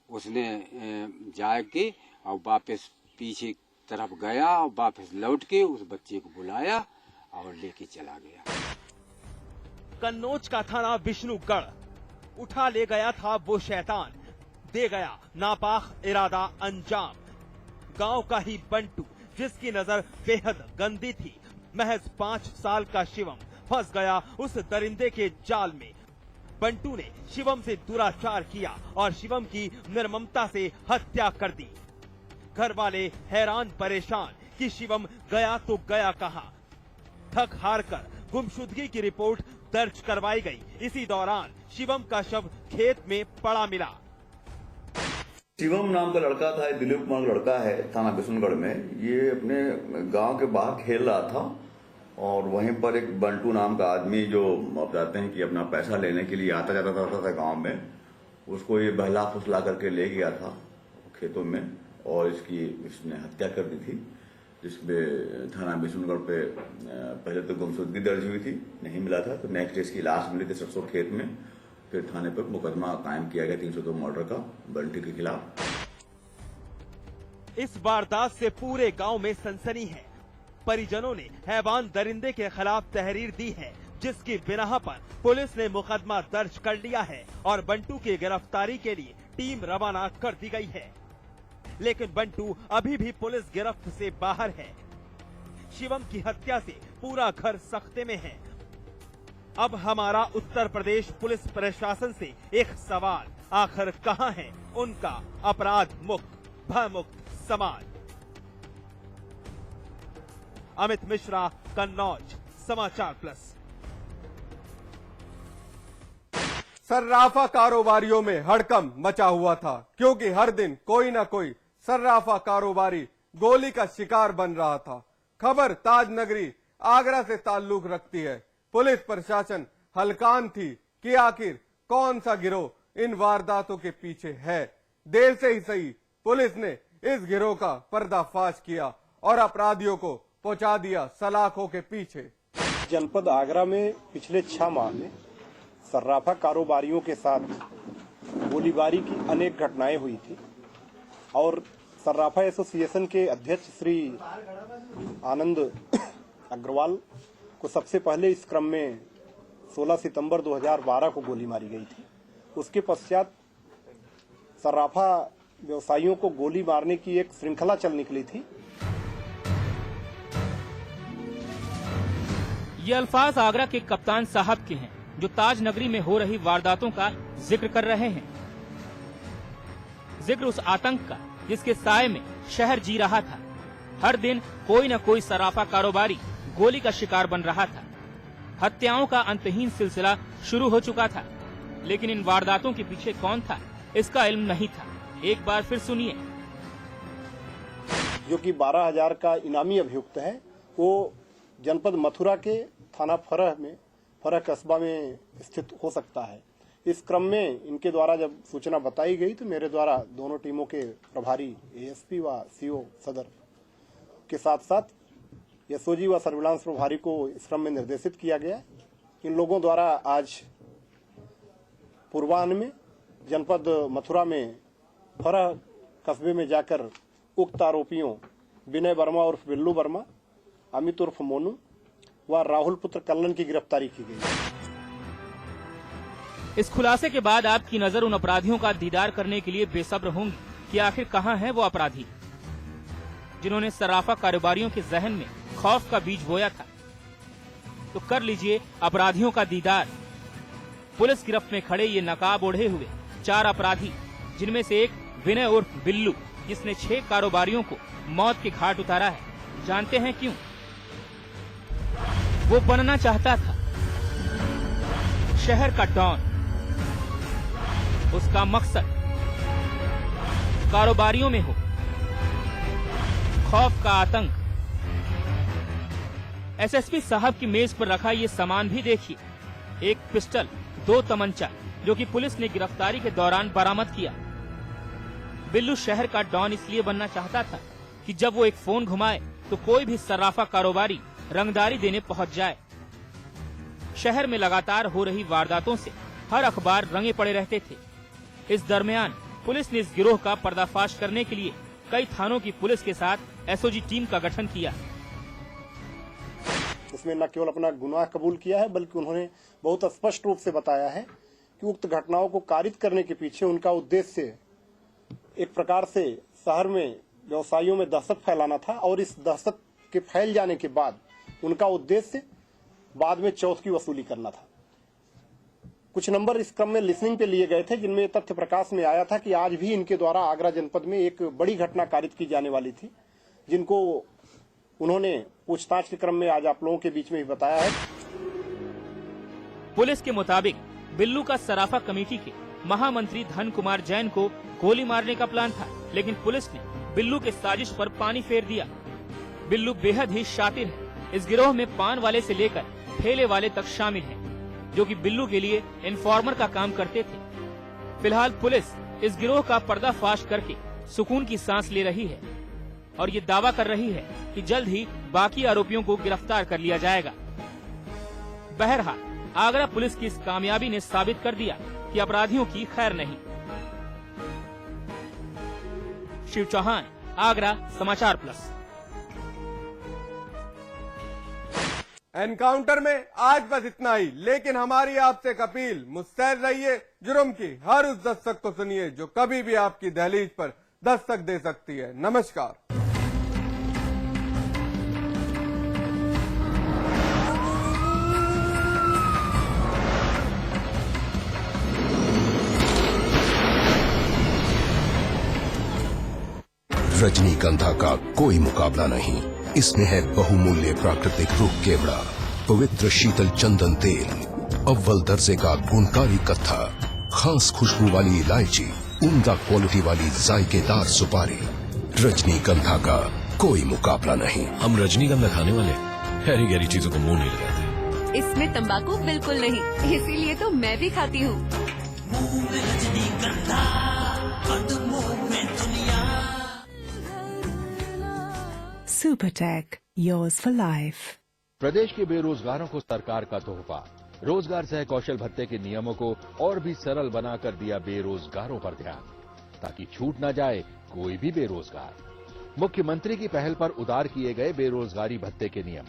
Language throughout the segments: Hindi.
उसने जाके और वापस पीछे तरफ गया और वापस लौट के उस बच्चे को बुलाया और लेके चला गया। कन्नौज का थाना विष्णुगढ़ उठा ले गया था वो शैतान, दे गया नापाक इरादा अंजाम। गांव का ही बंटू जिसकी नजर बेहद गंदी थी, महज 5 साल का शिवम फंस गया उस दरिंदे के जाल में। बंटू ने शिवम से दुराचार किया और शिवम की निर्ममता से हत्या कर दी। घर वाले हैरान परेशान कि शिवम गया तो गया कहां। थक हार कर गुमशुदगी की रिपोर्ट दर्ज करवाई गई। इसी दौरान शिवम का शव खेत में पड़ा मिला। शिवम नाम का लड़का था, दिलीप कुमार का लड़का है, थाना विष्णुगढ़ में। ये अपने गांव के बाहर खेल रहा था और वहीं पर एक बंटू नाम का आदमी, जो आप जानते हैं कि अपना पैसा लेने के लिए आता जाता रहता था गांव में, उसको ये बहला फुसला करके ले गया था खेतों में और इसने हत्या कर दी थी, जिसमें थाना विष्णुगढ़ पे पहले तो गुमशुदगी दर्ज हुई थी, नहीं मिला था, तो नेक्स्ट डे इसकी लाश मिली थी सरसों खेत में। फिर थाने पर मुकदमा कायम किया गया 302 मर्डर का बंटी के खिलाफ। इस वारदात से पूरे गांव में सनसनी है। परिजनों ने हैवान दरिंदे के खिलाफ तहरीर दी है, जिसकी बिना पर पुलिस ने मुकदमा दर्ज कर लिया है और बंटू की गिरफ्तारी के लिए टीम रवाना कर दी गई है। लेकिन बंटू अभी भी पुलिस गिरफ्त से बाहर है। शिवम की हत्या से पूरा घर सख्ते में है। अब हमारा उत्तर प्रदेश पुलिस प्रशासन से एक सवाल, आखिर कहां है उनका अपराध मुक्त भयमुक्त समाज। अमित मिश्रा, कन्नौज, समाचार प्लस। सर्राफा कारोबारियों में हड़कंप मचा हुआ था, क्योंकि हर दिन कोई ना कोई सर्राफा कारोबारी गोली का शिकार बन रहा था। खबर ताज नगरी आगरा से ताल्लुक रखती है। पुलिस प्रशासन हलकान थी कि आखिर कौन सा गिरोह इन वारदातों के पीछे है। देर से ही सही पुलिस ने इस गिरोह का पर्दाफाश किया और अपराधियों को पहुंचा दिया सलाखों के पीछे। जनपद आगरा में पिछले 6 माह में सर्राफा कारोबारियों के साथ गोलीबारी की अनेक घटनाएं हुई थी और सर्राफा एसोसिएशन के अध्यक्ष श्री आनंद अग्रवाल को सबसे पहले इस क्रम में 16 सितंबर 2012 को गोली मारी गई थी। उसके पश्चात सर्राफा व्यवसायियों को गोली मारने की एक श्रृंखला चल निकली थी। ये अल्फाज आगरा के कप्तान साहब के हैं, जो ताज नगरी में हो रही वारदातों का जिक्र कर रहे हैं। जिक्र उस आतंक का जिसके साए में शहर जी रहा था। हर दिन कोई न कोई सर्राफा कारोबारी गोली का शिकार बन रहा था। हत्याओं का अंतहीन सिलसिला शुरू हो चुका था, लेकिन इन वारदातों के पीछे कौन था इसका इल्म नहीं था। एक बार फिर सुनिए। जो कि 12,000 का इनामी अभियुक्त है, वो जनपद मथुरा के थाना फरह कस्बा में स्थित हो सकता है। इस क्रम में इनके द्वारा जब सूचना बताई गई तो मेरे द्वारा दोनों टीमों के प्रभारी एएसपी व सीओ सदर के साथ साथ एसओजी व सर्विलांस प्रभारी को इस क्रम में निर्देशित किया गया। इन लोगों द्वारा आज पूर्वाह्न में जनपद मथुरा में फरह कस्बे में जाकर उक्त आरोपियों विनय वर्मा उर्फ बिल्लू वर्मा, अमित उर्फ मोनू व राहुल पुत्र कल्लन की गिरफ्तारी की गई। इस खुलासे के बाद आपकी नजर उन अपराधियों का दीदार करने के लिए बेसब्र होंगी कि आखिर कहां हैं वो अपराधी जिन्होंने सर्राफा कारोबारियों के जहन में खौफ का बीज बोया था। तो कर लीजिए अपराधियों का दीदार। पुलिस गिरफ्त में खड़े ये नकाब ओढ़े हुए 4 अपराधी, जिनमें से एक विनय उर्फ बिल्लू, जिसने 6 कारोबारियों को मौत के घाट उतारा है। जानते हैं क्यों? वो बनना चाहता था शहर का डॉन। उसका मकसद कारोबारियों में हो खौफ का आतंक। एसएसपी साहब की मेज पर रखा ये सामान भी देखिए। एक पिस्टल, 2 तमंचा, जो कि पुलिस ने गिरफ्तारी के दौरान बरामद किया। बिल्लू शहर का डॉन इसलिए बनना चाहता था कि जब वो एक फोन घुमाए तो कोई भी सर्राफा कारोबारी रंगदारी देने पहुंच जाए। शहर में लगातार हो रही वारदातों से हर अखबार रंगे पड़े रहते थे। इस दरमियान पुलिस ने इस गिरोह का पर्दाफाश करने के लिए कई थानों की पुलिस के साथ एसओजी टीम का गठन किया। उसमें न केवल अपना गुनाह कबूल किया है, बल्कि उन्होंने बहुत स्पष्ट रूप से बताया है कि उक्त घटनाओं को कारित करने के पीछे उनका उद्देश्य एक प्रकार से शहर में व्यवसायियों में दहशत फैलाना था, और इस दहशत के फैल जाने के बाद उनका उद्देश्य बाद में चौथ की वसूली करना था। कुछ नंबर इस क्रम में लिसनिंग पे लिए गए थे, जिनमें तथ्य प्रकाश में आया था कि आज भी इनके द्वारा आगरा जनपद में एक बड़ी घटना कारित की जाने वाली थी, जिनको उन्होंने पूछताछ के क्रम में आज आप लोगों के बीच में ही बताया है। पुलिस के मुताबिक बिल्लू का सराफा कमेटी के महामंत्री धन कुमार जैन को गोली मारने का प्लान था, लेकिन पुलिस ने बिल्लू के साजिश पर पानी फेर दिया। बिल्लू बेहद ही शातिर है। इस गिरोह में पान वाले से लेकर ठेले वाले तक शामिल हैं, जो कि बिल्लू के लिए इन्फॉर्मर का काम करते थे। फिलहाल पुलिस इस गिरोह का पर्दाफाश करके सुकून की सांस ले रही है और ये दावा कर रही है कि जल्द ही बाकी आरोपियों को गिरफ्तार कर लिया जाएगा। बहरहाल आगरा पुलिस की इस कामयाबी ने साबित कर दिया कि अपराधियों की खैर नहीं। शिव चौहान, आगरा समाचार प्लस। एनकाउंटर में आज बस इतना ही, लेकिन हमारी आपसे एक अपील, मुस्तैद रहिए जुर्म की हर उस दस्तक को सुनिए जो कभी भी आपकी दहलीज पर दस्तक दे सकती है। नमस्कार। रजनीगंधा का कोई मुकाबला नहीं। इसमें है बहुमूल्य प्राकृतिक रूप केवड़ा, पवित्र शीतल चंदन तेल, अव्वल दर्जे का गुणकारी कत्था, खास खुशबू वाली इलायची, उम्दा क्वालिटी वाली जायकेदार सुपारी। रजनीगंधा का कोई मुकाबला नहीं। हम रजनीगंधा खाने वाले हैरी गहरी चीजों को मुंह नहीं लगाते। इसमें तंबाकू बिल्कुल नहीं, इसीलिए तो मैं भी खाती हूँ। Supertech, yours for life। प्रदेश के बेरोजगारों को सरकार का तोहफा, रोजगार सह कौशल भत्ते के नियमों को और भी सरल बनाकर दिया बेरोजगारों पर ध्यान, ताकि छूट न जाए कोई भी बेरोजगार। मुख्यमंत्री की पहल पर उदार किए गए बेरोजगारी भत्ते के नियम।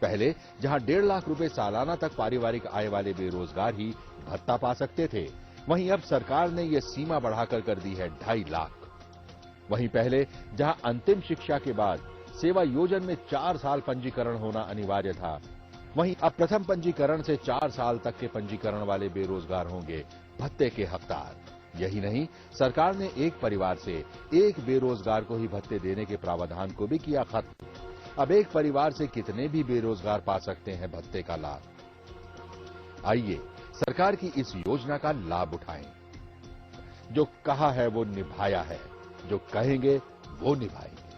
पहले जहां 1.5 लाख रुपए सालाना तक पारिवारिक आय वाले बेरोजगार ही भत्ता पा सकते थे, वहीं अब सरकार ने यह सीमा बढ़ाकर कर दी है 2.5 लाख। वहीं पहले जहां अंतिम शिक्षा के बाद सेवा योजन में 4 साल पंजीकरण होना अनिवार्य था, वहीं अब प्रथम पंजीकरण से 4 साल तक के पंजीकरण वाले बेरोजगार होंगे भत्ते के हकदार। यही नहीं, सरकार ने एक परिवार से एक बेरोजगार को ही भत्ते देने के प्रावधान को भी किया खत्म। अब एक परिवार से कितने भी बेरोजगार पा सकते हैं भत्ते का लाभ। आइए सरकार की इस योजना का लाभ उठाएं। जो कहा है वो निभाया है, जो कहेंगे वो निभाएंगे।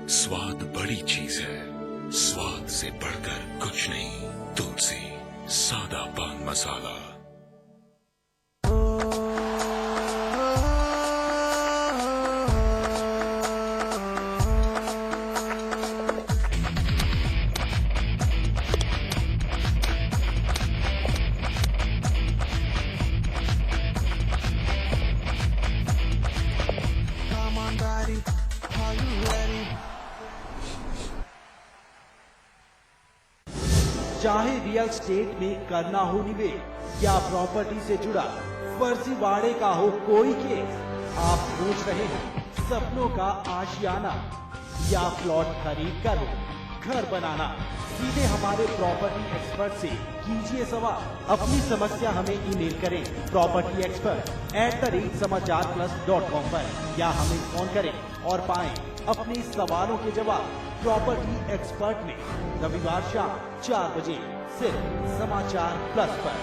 स्वाद बड़ी चीज है, स्वाद से बढ़कर कुछ नहीं। तुलसी सादा पान मसाला। चाहे रियल एस्टेट में करना हो निवेश या प्रॉपर्टी से जुड़ा फर्जीवाड़े का हो कोई केस, आप सोच रहे हैं सपनों का आशियाना या प्लॉट खरीद कर हो घर बनाना, सीधे हमारे प्रॉपर्टी एक्सपर्ट से कीजिए सवाल। अपनी समस्या हमें ईमेल करें propertyexpert@समाचारplus.com पर, या हमें फोन करें और पाएं अपने सवालों के जवाब प्रॉपर्टी एक्सपर्ट में रविवार शाम 4 बजे सिर्फ समाचार प्लस पर।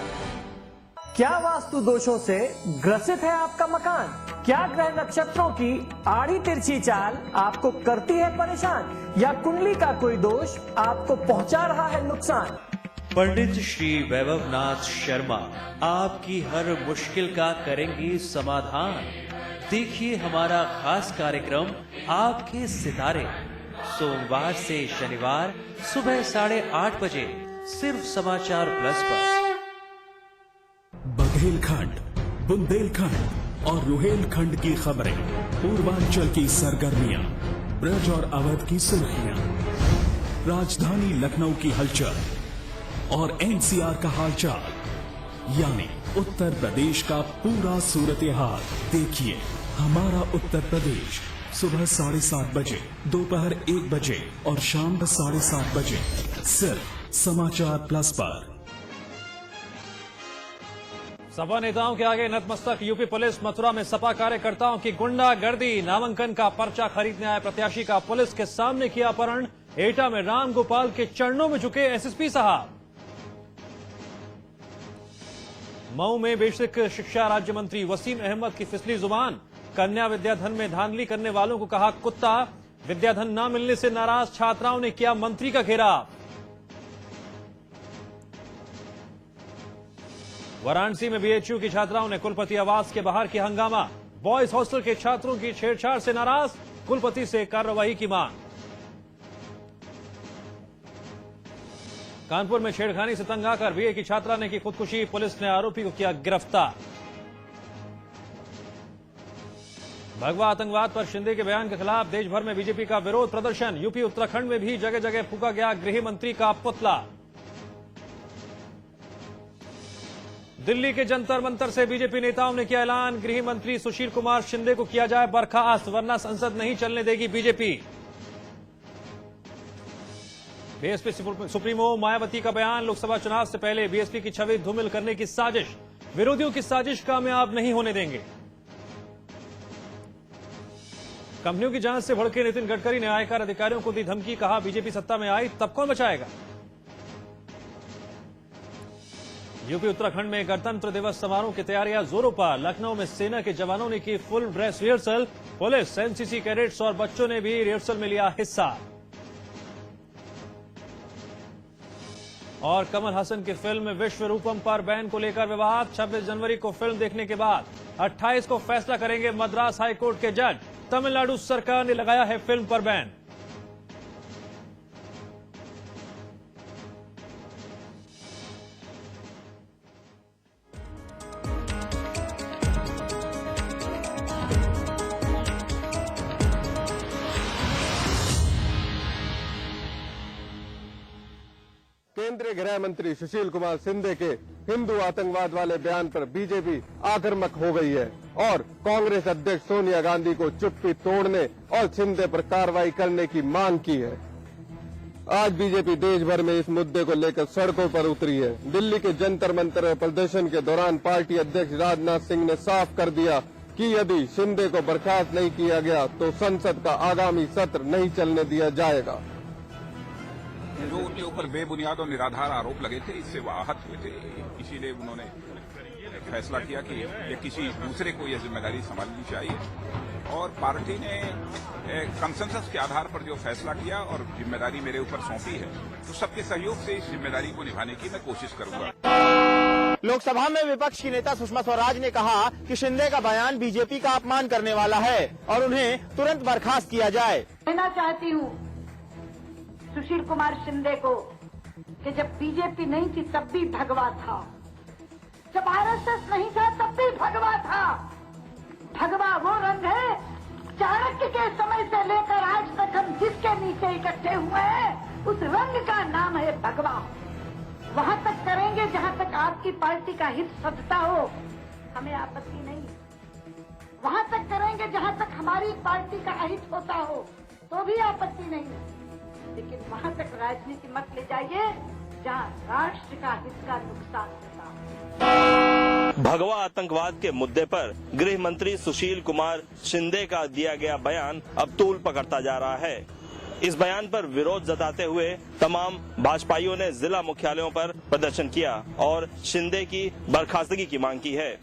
क्या वास्तु दोषों से ग्रसित है आपका मकान? क्या ग्रह नक्षत्रों की आड़ी तिरछी चाल आपको करती है परेशान, या कुंडली का कोई दोष आपको पहुंचा रहा है नुकसान? पंडित श्री वैभवनाथ शर्मा आपकी हर मुश्किल का करेंगे समाधान। देखिए हमारा खास कार्यक्रम आपके सितारे, सोमवार से शनिवार सुबह 8:30 बजे सिर्फ समाचार प्लस पर। बुंदेलखंड, बुंदेलखंड और रुहेलखंड की खबरें, पूर्वांचल की सरगर्मियां, ब्रज और अवध की सुर्खियां, राजधानी लखनऊ की हलचल और एनसीआर का हालचाल, यानी उत्तर प्रदेश का पूरा सूरत हाल। देखिए हमारा उत्तर प्रदेश सुबह 7:30 बजे, दोपहर 1 बजे और शाम 7:30 बजे, सिर्फ समाचार प्लस पर। सपा नेताओं के आगे नतमस्तक यूपी पुलिस। मथुरा में सपा कार्यकर्ताओं की गुंडागर्दी। नामांकन का पर्चा खरीदने आए प्रत्याशी का पुलिस के सामने किया अपहरण। एटा में राम गोपाल के चरणों में झुके एसएसपी साहब। मऊ में बेसिक शिक्षा राज्य मंत्री वसीम अहमद की फिसली जुबान। कन्या विद्याधन में धांधली करने वालों को कहा कुत्ता। विद्याधन न मिलने से नाराज छात्राओं ने किया मंत्री का घेराव। वाराणसी में बीएचयू की छात्राओं ने कुलपति आवास के बाहर किया हंगामा। बॉयज हॉस्टल के छात्रों की छेड़छाड़ से नाराज, कुलपति से कार्रवाई की मांग। कानपुर में छेड़खानी से तंग आकर बीए की छात्रा ने की खुदकुशी। पुलिस ने आरोपी को किया गिरफ्तार। भगवा आतंकवाद पर शिंदे के बयान के खिलाफ देश भर में बीजेपी का विरोध प्रदर्शन। यूपी उत्तराखंड में भी जगह जगह फूका गया गृह मंत्री का पुतला। दिल्ली के जंतर मंतर से बीजेपी नेताओं ने किया ऐलान। गृह मंत्री सुशील कुमार शिंदे को किया जाए बर्खास्त, वरना संसद नहीं चलने देगी बीजेपी। बीएसपी सुप्रीमो मायावती का बयान। लोकसभा चुनाव से पहले बीएसपी की छवि धूमिल करने की साजिश। विरोधियों की साजिश कामयाब नहीं होने देंगे। कंपनियों की जांच से भड़के नितिन गडकरी ने आयकर अधिकारियों को दी धमकी। कहा बीजेपी सत्ता में आई तब कौन बचाएगा। यूपी उत्तराखंड में गणतंत्र दिवस समारोह की तैयारियां जोरों पर। लखनऊ में सेना के जवानों ने की full dress rehearsal. Police, NCC cadets और बच्चों ने भी रिहर्सल में लिया हिस्सा। और कमल हसन की फिल्म विश्व रूपम पर बैन को लेकर विवाद। 26 जनवरी को फिल्म देखने के बाद 28 को फैसला करेंगे मद्रास हाईकोर्ट के जज। तमिलनाडु सरकार ने लगाया है फिल्म पर बैन। केंद्रीय गृह मंत्री सुशील कुमार शिंदे के हिंदू आतंकवाद वाले बयान पर बीजेपी आक्रामक हो गई है और कांग्रेस अध्यक्ष सोनिया गांधी को चुप्पी तोड़ने और शिंदे पर कार्रवाई करने की मांग की है। आज बीजेपी देश भर में इस मुद्दे को लेकर सड़कों पर उतरी है। दिल्ली के जंतर मंतर प्रदर्शन के दौरान पार्टी अध्यक्ष राजनाथ सिंह ने साफ कर दिया कि यदि शिंदे को बर्खास्त नहीं किया गया तो संसद का आगामी सत्र नहीं चलने दिया जाएगा। जो उनके ऊपर बेबुनियाद और निराधार आरोप लगे थे, इससे वो आहत हुए थे। इसीलिए उन्होंने फैसला किया कि ये किसी दूसरे को यह जिम्मेदारी संभालनी चाहिए और पार्टी ने कंसेंसस के आधार पर जो फैसला किया और जिम्मेदारी मेरे ऊपर सौंपी है, तो सबके सहयोग से इस जिम्मेदारी को निभाने की मैं कोशिश करूंगा। लोकसभा में विपक्ष की नेता सुषमा स्वराज ने कहा कि शिंदे का बयान बीजेपी का अपमान करने वाला है और उन्हें तुरंत बर्खास्त किया जाए। कहना चाहती हूँ सुशील कुमार शिंदे को कि जब बीजेपी नहीं थी तब भी भगवा था, जब आरएसएस नहीं था तब भी भगवा था। भगवा वो रंग है चाणक्य के समय से लेकर आज तक हम जिसके नीचे इकट्ठे हुए हैं, उस रंग का नाम है भगवा। वहां तक करेंगे जहां तक आपकी पार्टी का हित सधता हो, हमें आपत्ति नहीं। वहां तक करेंगे जहां तक हमारी पार्टी का अहित होता हो, तो भी आपत्ति नहीं। लेकिन वहां तक राजनीति मत ले जाइए जहां राष्ट्र का हित का नुकसान होता। भगवा आतंकवाद के मुद्दे पर गृह मंत्री सुशील कुमार शिंदे का दिया गया बयान अब तूल पकड़ता जा रहा है। इस बयान पर विरोध जताते हुए तमाम भाजपाइयों ने जिला मुख्यालयों पर प्रदर्शन किया और शिंदे की बर्खास्तगी की मांग की है।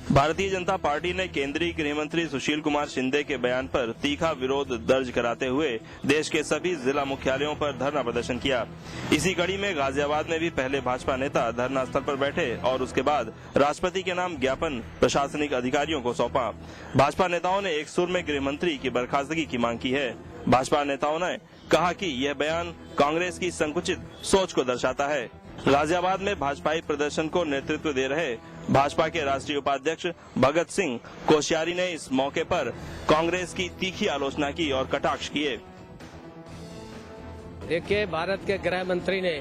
भारतीय जनता पार्टी ने केंद्रीय गृह मंत्री सुशील कुमार शिंदे के बयान पर तीखा विरोध दर्ज कराते हुए देश के सभी जिला मुख्यालयों पर धरना प्रदर्शन किया। इसी कड़ी में गाजियाबाद में भी पहले भाजपा नेता धरना स्थल पर बैठे और उसके बाद राष्ट्रपति के नाम ज्ञापन प्रशासनिक अधिकारियों को सौंपा। भाजपा नेताओं ने एक सुर में गृह मंत्री की बर्खास्तगी की मांग की है। भाजपा नेताओं ने कहा कि यह बयान कांग्रेस की संकुचित सोच को दर्शाता है। गाजियाबाद में भाजपाई प्रदर्शन को नेतृत्व दे रहे भाजपा के राष्ट्रीय उपाध्यक्ष भगत सिंह कोश्यारी ने इस मौके पर कांग्रेस की तीखी आलोचना की और कटाक्ष किए। देखिए, भारत के गृह मंत्री ने